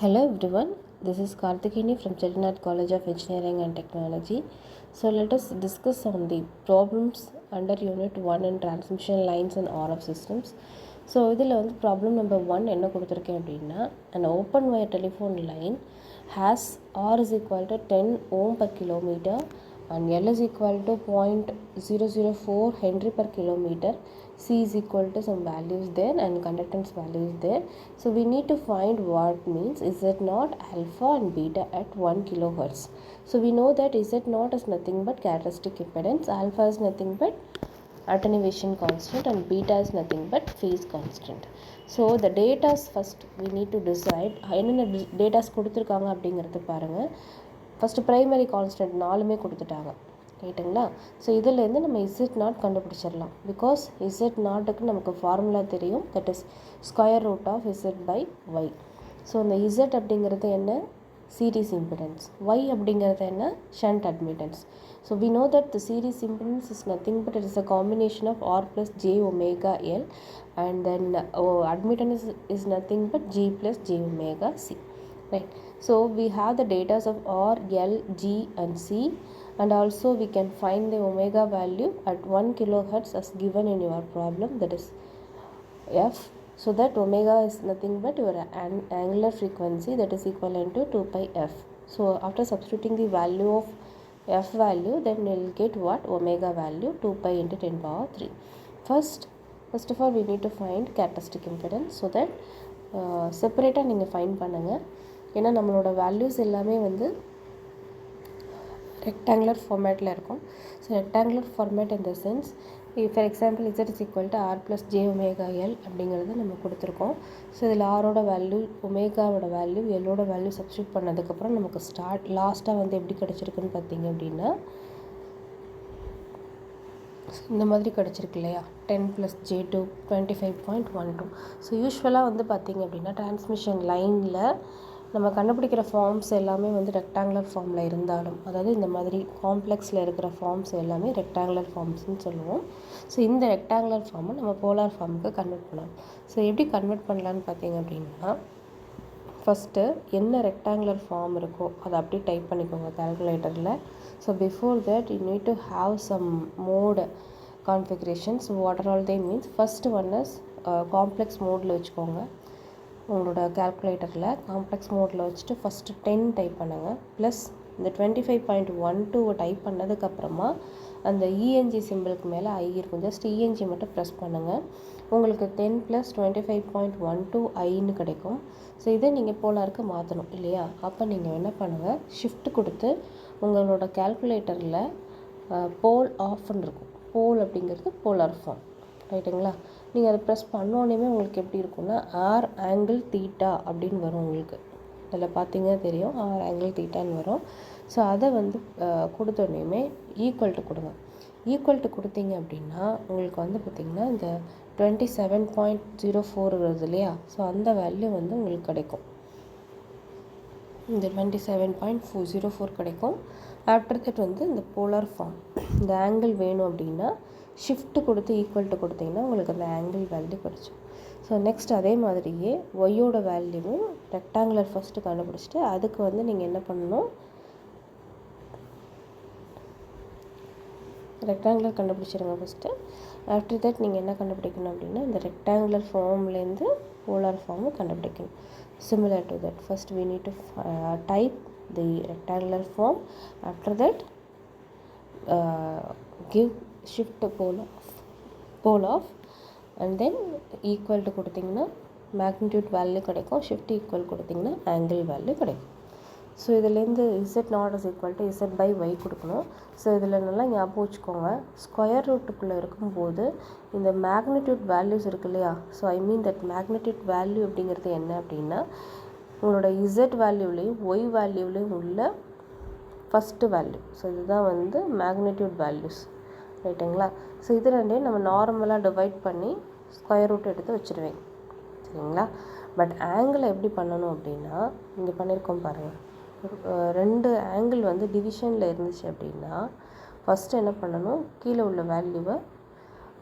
Hello everyone, this is Karthikini from Chettinad College of Engineering and Technology. So let us discuss on the problems under Unit 1 in transmission lines and RF systems. So இதில் வந்து problem number 1 என்ன கொடுத்துருக்கேன் அப்படின்னா, an open wire telephone line has R is equal to 10 ohm per kilometer and L is equal to 0.004 Henry per kilometer. C is equal to some values there and conductance values there. So we need to find what means Z0 alpha and beta at 1 kilohertz. So we know that Z0 is nothing but characteristic impedance, alpha is nothing but attenuation constant and beta is nothing but phase constant. So the data first we need to decide என்னென்ன datas கொடுத்துருக்காங்க அப்படிங்கிறது பாருங்கள். First primary constant 4மே கொடுத்துட்டாங்க, ரைட்டுங்களா? So இதிலேருந்து நம்ம Z0 கண்டுபிடிச்சிடலாம். Because Z0க்கு நமக்கு ஃபார்முலா தெரியும், that is square root of Z by Y. So இந்த Z அப்படிங்கிறது என்ன? Series impedance. Y அப்படிங்கிறது என்ன? Shunt admittance. So we know that the series impedance is nothing but it is a combination of R plus J omega L, and then admittance is nothing but G plus J omega C, right? So we have the data of R, L, G and C, and also we can find the omega value at 1 kilohertz as given in your problem, that is F. So that omega is nothing but your angular frequency, that is equivalent to 2 pi F. So after substituting the value of F value, then we will get what? Omega value 2 pi into 10 power 3. First of all we need to find characteristic impedance, so that செப்பரேட்டாக நீங்கள் find பண்ணுங்கள். ஏன்னா நம்மளோட values எல்லாமே வந்து rectangular ஃபார்மேட்டில் இருக்கும். So rectangular format in the sense, for example Z is equal to R plus J omega L அப்படிங்கிறது நம்ம கொடுத்துருக்கோம். ஸோ இதில் ஆரோட வேல்யூ, ஒமேகாவோட வேல்யூ, எல்லோட வேல்யூ சப்ஸ்டியூட் பண்ணதுக்கப்புறம் நமக்கு லாஸ்ட்டாக வந்து எப்படி கிடச்சிருக்குன்னு பார்த்தீங்க அப்படின்னா இந்த மாதிரி கிடச்சிருக்கு இல்லையா, 10 + J2 25.12. ஸோ யூஸ்வலாக வந்து பார்த்திங்க அப்படின்னா டிரான்ஸ்மிஷன் லைனில் நம்ம கண்டுபிடிக்கிற ஃபார்ம்ஸ் எல்லாமே வந்து ரெக்டாங்குலர் ஃபார்மில் இருந்தாலும், அதாவது இந்த மாதிரி காம்ப்ளெக்ஸில் இருக்கிற ஃபார்ம்ஸ் எல்லாமே ரெக்டாங்குலர் ஃபார்ம்ஸ்னு சொல்லுவோம். ஸோ இந்த ரெக்டாங்குலர் ஃபார்மை நம்ம போலார் ஃபார்முக்கு கன்வெர்ட் பண்ணலாம். ஸோ எப்படி கன்வெர்ட் பண்ணலான்னு பார்த்தீங்க அப்படின்னா, ஃபஸ்ட்டு என்ன ரெக்டாங்குலர் ஃபார்ம் இருக்கோ அதை அப்படியே டைப் பண்ணிக்கோங்க கால்குலேட்டரில். So before that you need to have some mode configurations. What are all they means, first one is complex மோடில் வச்சுக்கோங்க. உங்களோட கால்குலேட்டரில் காம்ப்ளெக்ஸ் மோடில் வச்சுட்டு ஃபஸ்ட்டு 10 டைப் பண்ணுங்கள். ப்ளஸ் இந்த 25.12 டைப் பண்ணதுக்கப்புறமா அந்த இஎன்ஜி சிம்பிளுக்கு மேலே ஐ இருக்கும், ஜஸ்ட் இஎன்ஜி மட்டும் ப்ரெஸ் பண்ணுங்கள். உங்களுக்கு 10 + 25.12 ஐன்னு கிடைக்கும். ஸோ இதை நீங்கள் போலாருக்கு மாற்றணும் இல்லையா? அப்போ நீங்கள் என்ன பண்ணுங்கள், ஷிஃப்ட் கொடுத்து உங்களோட கால்குலேட்டரில் போல் ஆஃப்னு இருக்கும். போல் அப்படிங்கிறது போலார் ஃபார்ம், ரைட்டுங்களா? நீங்கள் அதை ப்ரெஸ் பண்ணோன்னே உங்களுக்கு எப்படி இருக்குன்னா ஆர் ஆங்கிள் தீட்டா அப்படின்னு வரும். உங்களுக்கு அதில் பார்த்தீங்கன்னா தெரியும், ஆர் ஆங்கிள் தீட்டான்னு வரும். ஸோ அதை வந்து கொடுத்தோடனே ஈக்குவல் டு கொடுங்க. ஈக்குவல் டு கொடுத்தீங்க அப்படின்னா உங்களுக்கு வந்து பார்த்திங்கன்னா இந்த 27.04 வருது இல்லையா? ஸோ அந்த வேல்யூ வந்து உங்களுக்கு கிடைக்கும். இந்த 27.04 கிடைக்கும். ஆஃப்டர் தட் வந்து இந்த போலார் ஃபார்ம், இந்த ஆங்கிள் வேணும் அப்படின்னா ஷிஃப்ட் கொடுத்து ஈக்குவல் டு கொடுத்தீங்கன்னா உங்களுக்கு அந்த ஆங்கிள் வேல்யூ கிடச்சிடும். ஸோ நெக்ஸ்ட் அதே மாதிரியே ஒய்யோட வேல்யூவும் ரெக்டாங்குலர் ஃபஸ்ட்டு கண்டுபிடிச்சிட்டு அதுக்கு வந்து நீங்கள் என்ன பண்ணணும், ரெக்டாங்குலர் கண்டுபிடிச்சிருங்க ஃபஸ்ட்டு. ஆஃப்டர் தட் நீங்கள் என்ன கண்டுபிடிக்கணும் அப்படின்னா இந்த ரெக்டாங்குலர் ஃபார்ம்லேருந்து போலார் ஃபார்மை கண்டுபிடிக்கணும். Similar to that, first we need to type the rectangular form. After that give shift pole off and then equal to கொடுத்தீங்கன்னா magnitude value கிடைக்கும். shift equal கொடுத்தீங்கன்னா angle value கிடைக்கும். ஸோ இதிலேருந்து Z0 is equal to Z by Y கொடுக்கணும். So இதில் நல்லா ஞாபகம் வச்சுக்கோங்க, ஸ்கொயர் ரூட்டுக்குள்ளே இருக்கும்போது இந்த மேக்னிடியூட் வேல்யூஸ் இருக்கு இல்லையா? So I mean that magnitude value அப்படிங்கிறது என்ன அப்படின்னா உங்களோட Z வேல்யூவிலையும் ஒய் வேல்யூவிலையும் உள்ள ஃபஸ்ட்டு வேல்யூ. ஸோ இதுதான் வந்து மேக்னிடியூட் வேல்யூஸ், ரைட்டுங்களா? ஸோ இது ரெண்டையும் நம்ம நார்மலாக டிவைட் பண்ணி ஸ்கொயர் ரூட் எடுத்து வச்சுருவேங்க, சரிங்களா? பட் ஆங்கிள் எப்படி பண்ணணும் அப்படின்னா இங்கே பண்ணியிருக்கோம் பாருங்கள், 2 ஆங்கிள் வந்து டிவிஷனில் இருந்துச்சு அப்படின்னா ஃபஸ்ட்டு என்ன பண்ணணும், கீழே உள்ள வேல்யூவை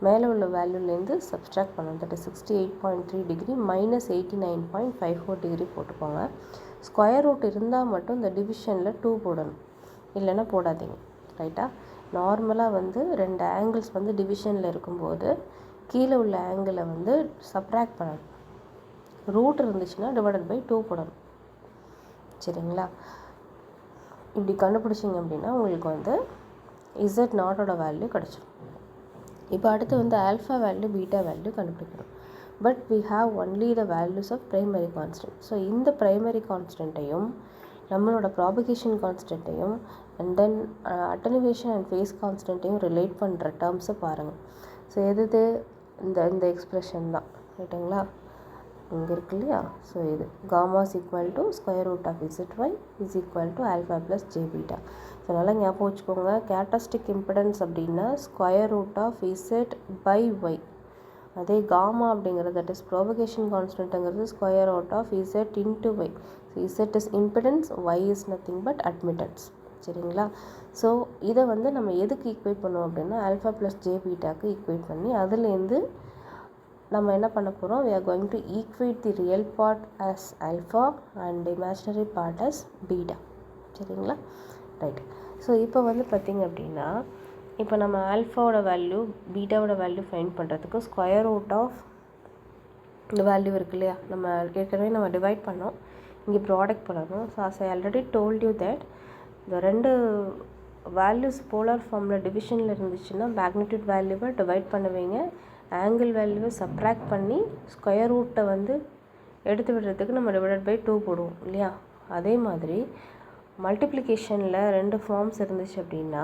மேலே உள்ள வேல்யூலேருந்து சப்ஸ்ட்ராக்ட் பண்ணணும். That is 68.3 degree minus 89.54 degree போட்டுக்கோங்க. ஸ்கொயர் ரூட் இருந்தால் மட்டும் இந்த டிவிஷனில் 2 போடணும், இல்லைன்னா போடாதீங்க. ரைட்டா? நார்மலாக வந்து 2 ஆங்கிள்ஸ் வந்து டிவிஷனில் இருக்கும்போது கீழே உள்ள ஆங்கிளை வந்து சப்ராக்ட் பண்ணணும். ரூட் இருந்துச்சுன்னா டிவைடட் பை 2 போடணும். சரிங்களா? இப்படி கண்டுபிடிச்சிங்க அப்படின்னா உங்களுக்கு வந்து இசட் நாட்டோட வேல்யூ கிடச்சிடும். இப்போ அடுத்து வந்து ஆல்ஃபா வேல்யூ பீட்டா வேல்யூ கண்டுபிடிக்கணும். But we have only the values of primary constant. So இந்த ப்ரைமரி கான்ஸ்டண்ட்டையும் நம்மளோட ப்ராபகேஷன் கான்ஸ்டண்ட்டையும் and then attenuation and phase கான்ஸ்டண்ட்டையும் ரிலேட் பண்ணுற டேர்ம்ஸை பாருங்கள். ஸோ எது இந்த எக்ஸ்ப்ரெஷன் தான். ரைட்டுங்களா? இங்கே இருக்கு இல்லையா? ஸோ இது gamma is equal to square root of ZY is equal to alpha plus j beta. So நல்லா ஞாபகம் வச்சுக்கோங்க. கேரக்டரிஸ்டிக் இம்பிடன்ஸ் அப்படின்னா square root of Z by Y. அதே காமா அப்படிங்கிறது தட் இஸ் ப்ராபகேஷன் கான்ஸ்டன்ட்டுங்கிறது square root of Z into Y. So Z is impedance, Y is nothing but admittance. சரிங்களா? So இதை வந்து நம்ம எதுக்கு ஈக்குவேட் பண்ணுவோம் அப்படின்னா ஆல்ஃபா ப்ளஸ் ஜே பீட்டாக்கு ஈக்குவேட் பண்ணி அதுலேருந்து நம்ம என்ன பண்ண போகிறோம், we are going to equate the real part as alpha and the imaginary part as beta. சரிங்களா? ரைட். ஸோ இப்போ வந்து பார்த்திங்க அப்படின்னா இப்போ நம்ம ஆல்ஃபாவோட வேல்யூ பீட்டாவோட வேல்யூ ஃபைண்ட் பண்ணுறதுக்கு ஸ்கொயர் ரூட் ஆஃப் இந்த வேல்யூ இருக்கு இல்லையா, நம்ம ஏற்கனவே நம்ம டிவைட் பண்ணோம், இங்கே ப்ராடக்ட் பண்ணணும். So as I already told you that இந்த 2 வேல்யூஸ் போலார் ஃபார்மில் டிவிஷனில் இருந்துச்சுன்னா மேக்னிடியூட் வேல்யூவை டிவைட் பண்ணுவீங்க, ஆங்கிள் வேல்யூவை சப்ராக்ட் பண்ணி ஸ்கொயர் ரூட்டை வந்து எடுத்து விடுறதுக்கு நம்ம டிவைடட் பை 2 போடுவோம் இல்லையா? அதே மாதிரி மல்டிப்ளிகேஷனில் 2 ஃபார்ம்ஸ் இருந்துச்சு அப்படின்னா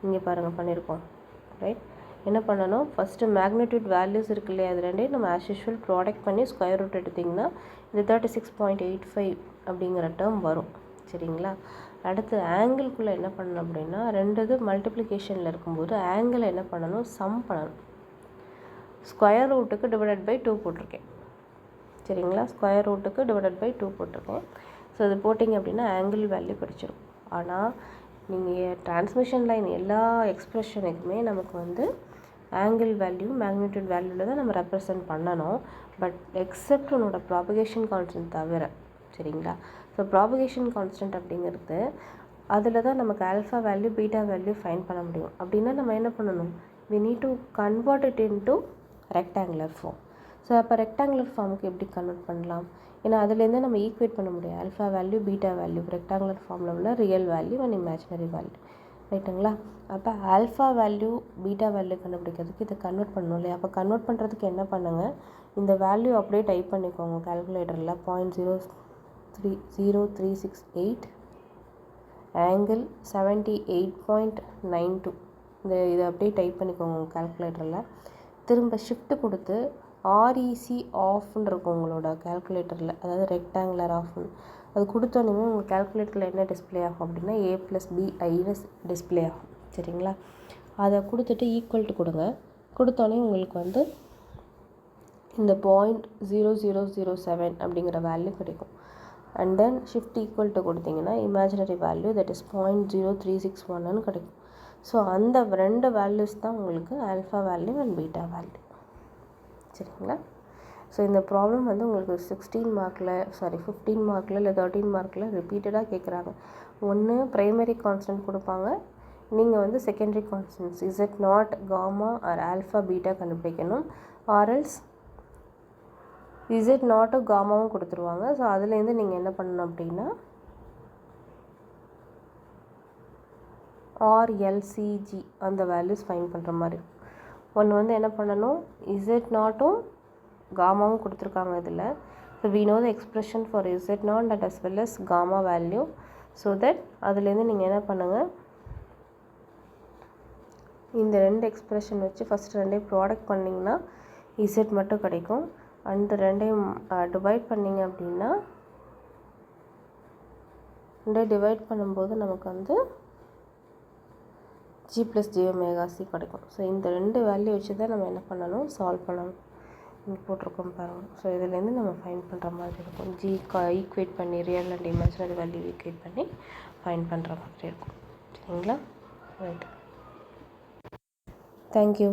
இங்கே பாருங்கள் பண்ணியிருக்கோம். ரைட்? என்ன பண்ணணும், ஃபஸ்ட்டு மேக்னிடியூட் வேல்யூஸ் இருக்கு இல்லையா, அது ரெண்டையும் நம்ம ஆஸ் யூஷுவல் ப்ராடக்ட் பண்ணி ஸ்கொயர் ரூட் எடுத்திங்கன்னா இது 36.85 அப்படிங்கிற டேர்ம் வரும். சரிங்களா? அடுத்து ஆங்கிள்குள்ளே என்ன பண்ணணும் அப்படின்னா 2 மல்டிப்ளிகேஷனில் இருக்கும்போது ஆங்கிளை என்ன பண்ணணும், சம் பண்ணணும். ஸ்கொயர் ரூட்டுக்கு டிவைடட் பை 2 போட்டிருக்கேன். சரிங்களா? ஸ்கொயர் ரூட்டுக்கு டிவைடட் பை 2 போட்டிருக்கேன். ஸோ இது போட்டிங்க அப்படின்னா ஆங்கிள் வேல்யூ கிடச்சிரும். ஆனால் நீங்கள் டிரான்ஸ்மிஷன் லைன் எல்லா எக்ஸ்ப்ரெஷனுக்குமே நமக்கு வந்து ஆங்கிள் வேல்யூ மேக்னிடியூட் வேல்யூவில் தான் நம்ம ரெப்ரசன்ட் பண்ணணும். பட் எக்ஸப்ட் உன்னோட ப்ராபகேஷன் கான்ஸ்டன்ட் தவிர. சரிங்களா? ஸோ ப்ராபகேஷன் கான்ஸ்டன்ட் அப்படிங்கிறது அதில் தான் நமக்கு alpha value beta value find பண்ண முடியும். அப்படின்னா நம்ம என்ன பண்ணணும், we need to convert it into rectangular form. So அப்போ ரெக்டாங்குலர் ஃபார்முக்கு எப்படி கன்வெர்ட் பண்ணலாம், ஏன்னா அதுலேருந்து நம்ம ஈக்குவேட் பண்ண முடியும் alpha value beta value rectangular ஃபார்மில் உள்ள real value and imaginary value. ரைட்டுங்களா? அப்போ ஆல்ஃபா வேல்யூ பீட்டா வேல்யூ கண்டுபிடிக்கிறதுக்கு இதை கன்வெர்ட் பண்ணணும் இல்லையா? அப்போ கன்வெர்ட் பண்ணுறதுக்கு என்ன பண்ணுங்கள், இந்த வேல்யூ அப்படியே டைப் பண்ணிக்கோங்க கால்குலேட்டரில். 0.0368 ஆங்கிள் 78.92 இதை அப்படியே டைப் பண்ணிக்கோங்க உங்கள் கால்குலேட்டரில். திரும்ப ஷிஃப்ட்டு கொடுத்து ஆர்இசி ஆஃப்னு இருக்கும் உங்களோட கால்குலேட்டரில், அதாவது ரெக்டாங்குலர் ஆஃப்னு அது கொடுத்தோன்னே உங்கள் கால்குலேட்டரில் என்ன டிஸ்பிளே ஆகும் அப்படின்னா A+BIன்னு டிஸ்பிளே ஆகும். சரிங்களா? அதை கொடுத்துட்டு ஈக்குவல் டு கொடுங்க. கொடுத்தோன்னே உங்களுக்கு வந்து இந்த 0.0007 அப்படிங்கிற வேல்யூ கிடைக்கும். And then shift equal to கொடுத்தீங்கன்னா இமேஜினரி வேல்யூ தட் இஸ் 0.0361ன்னு கிடைக்கும். ஸோ அந்த 2 வேல்யூஸ் தான் உங்களுக்கு alpha value and beta value. சரிங்களா? ஸோ இந்த ப்ராப்ளம் வந்து உங்களுக்கு 15 மார்க்கில் இல்லை 13 மார்க்கில் ரிப்பீட்டடாக கேட்குறாங்க. ஒன்று ப்ரைமரி கான்ஸ்டன்ட் கொடுப்பாங்க, நீங்கள் வந்து secondary constants Z naught gamma or alpha beta கண்டுபிடிக்கணும். ஆர்எல்ஸ் இசட் நாட்டும் காமாவும் கொடுத்துருவாங்க. ஸோ அதுலேருந்து நீங்கள் என்ன பண்ணணும் அப்படின்னா ஆர்எல்சிஜி அந்த வேல்யூஸ் ஃபைண்ட் பண்ணுற மாதிரி. ஒன்று வந்து என்ன பண்ணணும், இசட் நாட்டும் காமாவும் கொடுத்துருக்காங்க இதில். So we know the expression for z naught and as well as gamma value. So that அதுலேருந்து நீங்கள் என்ன பண்ணுங்கள், இந்த 2 எக்ஸ்ப்ரெஷன் வச்சு ஃபஸ்ட்டு 2 ப்ராடக்ட் பண்ணிங்கன்னா இசட் மட்டும் கிடைக்கும். அந்த 2 டிவைட் பண்ணிங்க அப்படின்னா 2 டிவைட் பண்ணும்போது நமக்கு வந்து G+J⍵C கிடைக்கும். ஸோ இந்த 2 வேல்யூ வச்சு தான் நம்ம என்ன பண்ணணும், சால்வ் பண்ணணும். இங்கே போட்டிருக்கோம் பாருங்கள். ஸோ இதுலேருந்து நம்ம ஃபைண்ட் பண்ணுற மாதிரி இருக்கும். ஈக்குவேட் பண்ணி real and imaginary value equate பண்ணி ஃபைண்ட் பண்ணுற மாதிரி இருக்கும். சரிங்களா? ரைட். தேங்க்யூ.